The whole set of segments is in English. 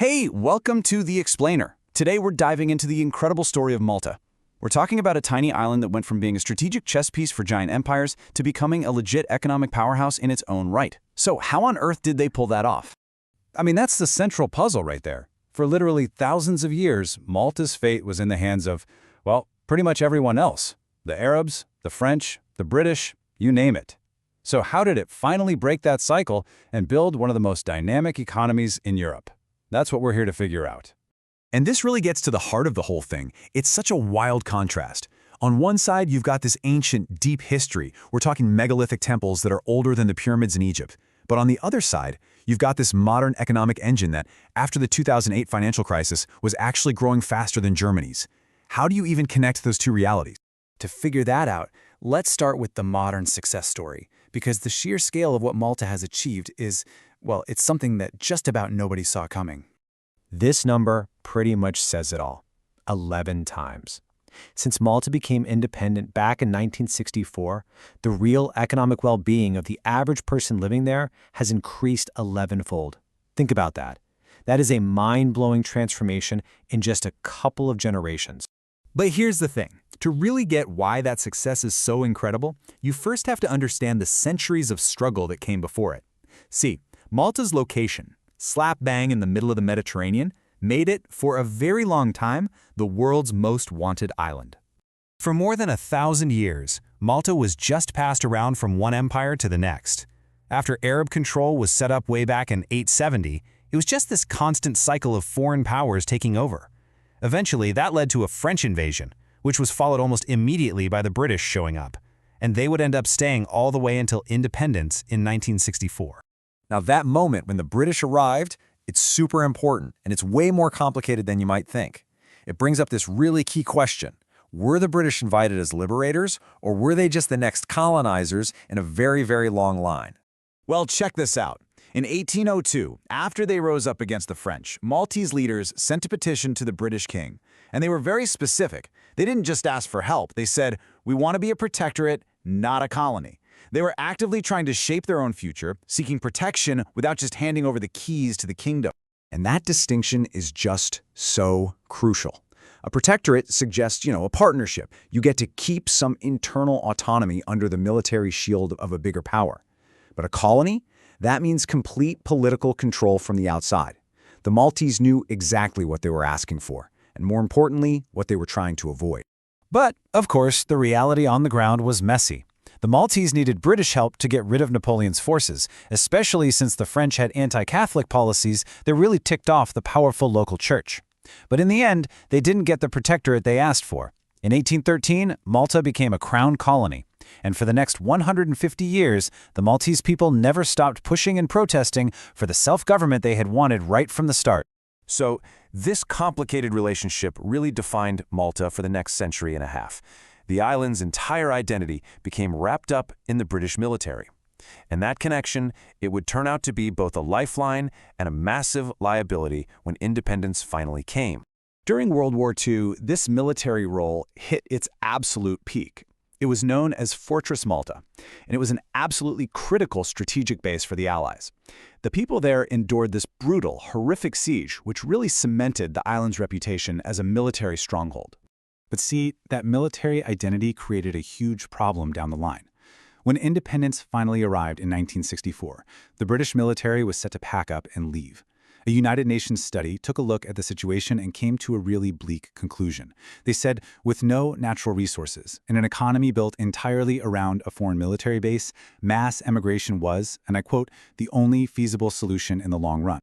Hey, welcome to The Explainer. Today we're diving into the incredible story of Malta. We're talking about a tiny island that went from being a strategic chess piece for giant empires to becoming a legit economic powerhouse in its own right. So how on earth did they pull that off? I mean, that's the central puzzle right there. For literally thousands of years, Malta's fate was in the hands of, well, pretty much everyone else. The Arabs, the French, the British, you name it. So how did it finally break that cycle and build one of the most dynamic economies in Europe? That's what we're here to figure out. And this really gets to the heart of the whole thing. It's such a wild contrast. On one side, you've got this ancient, deep history. We're talking megalithic temples that are older than the pyramids in Egypt. But on the other side, you've got this modern economic engine that, after the 2008 financial crisis, was actually growing faster than Germany's. How do you even connect those two realities? To figure that out, let's start with the modern success story, because the sheer scale of what Malta has achieved is, well, it's something that just about nobody saw coming. This number pretty much says it all. 11 times. Since Malta became independent back in 1964, the real economic well-being of the average person living there has increased 11-fold. Think about that. That is a mind-blowing transformation in just a couple of generations. But here's the thing. To really get why that success is so incredible, you first have to understand the centuries of struggle that came before it. See, Malta's location, slap bang in the middle of the Mediterranean, made it, for a very long time, the world's most wanted island. For more than 1,000 years, Malta was just passed around from one empire to the next. After Arab control was set up way back in 870, it was just this constant cycle of foreign powers taking over. Eventually, that led to a French invasion, which was followed almost immediately by the British showing up, and they would end up staying all the way until independence in 1964. Now, that moment when the British arrived, it's super important, and it's way more complicated than you might think. It brings up this really key question. Were the British invited as liberators, or were they just the next colonizers in a very, very long line? Well, check this out. In 1802, after they rose up against the French, Maltese leaders sent a petition to the British king, and they were very specific. They didn't just ask for help. They said, "We want to be a protectorate, not a colony." They were actively trying to shape their own future, seeking protection without just handing over the keys to the kingdom. And that distinction is just so crucial. A protectorate suggests, a partnership. You get to keep some internal autonomy under the military shield of a bigger power. But a colony? That means complete political control from the outside. The Maltese knew exactly what they were asking for, and more importantly, what they were trying to avoid. But, of course, the reality on the ground was messy. The Maltese needed British help to get rid of Napoleon's forces, especially since the French had anti-Catholic policies that really ticked off the powerful local church. But in the end, they didn't get the protectorate they asked for. In 1813, Malta became a crown colony. And for the next 150 years, the Maltese people never stopped pushing and protesting for the self-government they had wanted right from the start. So, this complicated relationship really defined Malta for the next century and a half. The island's entire identity became wrapped up in the British military. And that connection, it would turn out to be both a lifeline and a massive liability when independence finally came. During World War II, this military role hit its absolute peak. It was known as Fortress Malta, and it was an absolutely critical strategic base for the Allies. The people there endured this brutal, horrific siege, which really cemented the island's reputation as a military stronghold. But see, that military identity created a huge problem down the line. When independence finally arrived in 1964, the British military was set to pack up and leave. A United Nations study took a look at the situation and came to a really bleak conclusion. They said, with no natural resources and an economy built entirely around a foreign military base, mass emigration was, and I quote, the only feasible solution in the long run.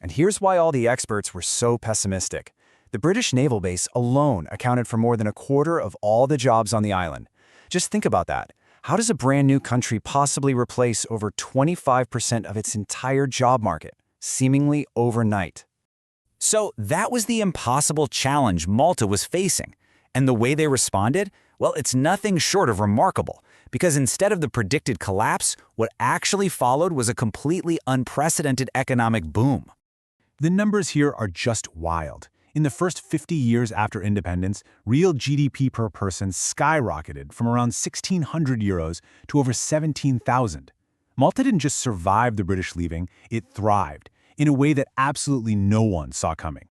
And here's why all the experts were so pessimistic. The British naval base alone accounted for more than a quarter of all the jobs on the island. Just think about that. How does a brand new country possibly replace over 25% of its entire job market, seemingly overnight? So that was the impossible challenge Malta was facing. And the way they responded? Well, it's nothing short of remarkable, because instead of the predicted collapse, what actually followed was a completely unprecedented economic boom. The numbers here are just wild. In the first 50 years after independence, real GDP per person skyrocketed from around 1,600 euros to over 17,000. Malta didn't just survive the British leaving, it thrived. in a way that absolutely no one saw coming.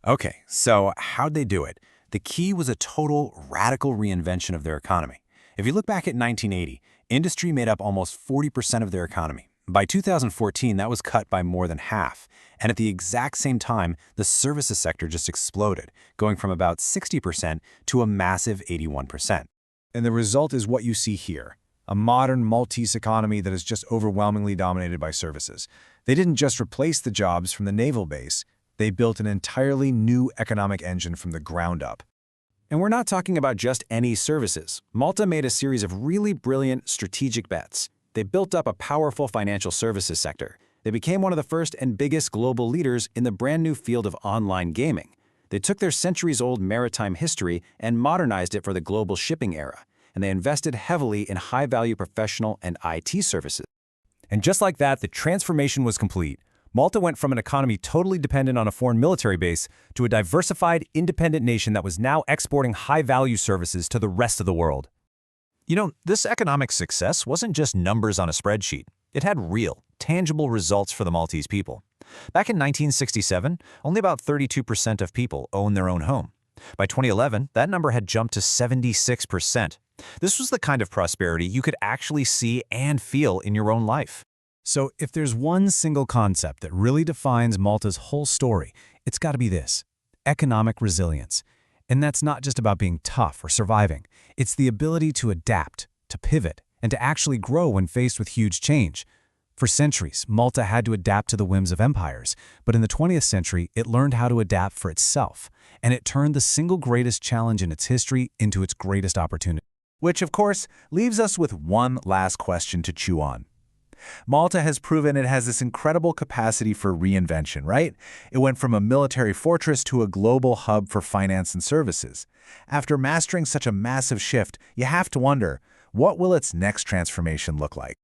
Okay, so how'd they do it? The key was a total radical reinvention of their economy. If you look back at 1980, industry made up almost 40% of their economy. By 2014, that was cut by more than half. And at the exact same time, the services sector just exploded, going from about 60% to a massive 81%. And the result is what you see here, a modern Maltese economy that is just overwhelmingly dominated by services. They didn't just replace the jobs from the naval base, they built an entirely new economic engine from the ground up. And we're not talking about just any services. Malta made a series of really brilliant strategic bets. They built up a powerful financial services sector. They became one of the first and biggest global leaders in the brand new field of online gaming. They took their centuries-old maritime history and modernized it for the global shipping era. And they invested heavily in high-value professional and IT services. And just like that, the transformation was complete. Malta went from an economy totally dependent on a foreign military base to a diversified, independent nation that was now exporting high-value services to the rest of the world. You know, this economic success wasn't just numbers on a spreadsheet. It had real, tangible results for the Maltese people. Back in 1967, only about 32% of people owned their own home. By 2011, that number had jumped to 76%. This was the kind of prosperity you could actually see and feel in your own life. So if there's one single concept that really defines Malta's whole story, it's got to be this: economic resilience. And that's not just about being tough or surviving. It's the ability to adapt, to pivot, and to actually grow when faced with huge change. For centuries, Malta had to adapt to the whims of empires, but in the 20th century, it learned how to adapt for itself, and it turned the single greatest challenge in its history into its greatest opportunity. Which, of course, leaves us with one last question to chew on. Malta has proven it has this incredible capacity for reinvention, right? It went from a military fortress to a global hub for finance and services. After mastering such a massive shift, you have to wonder, what will its next transformation look like?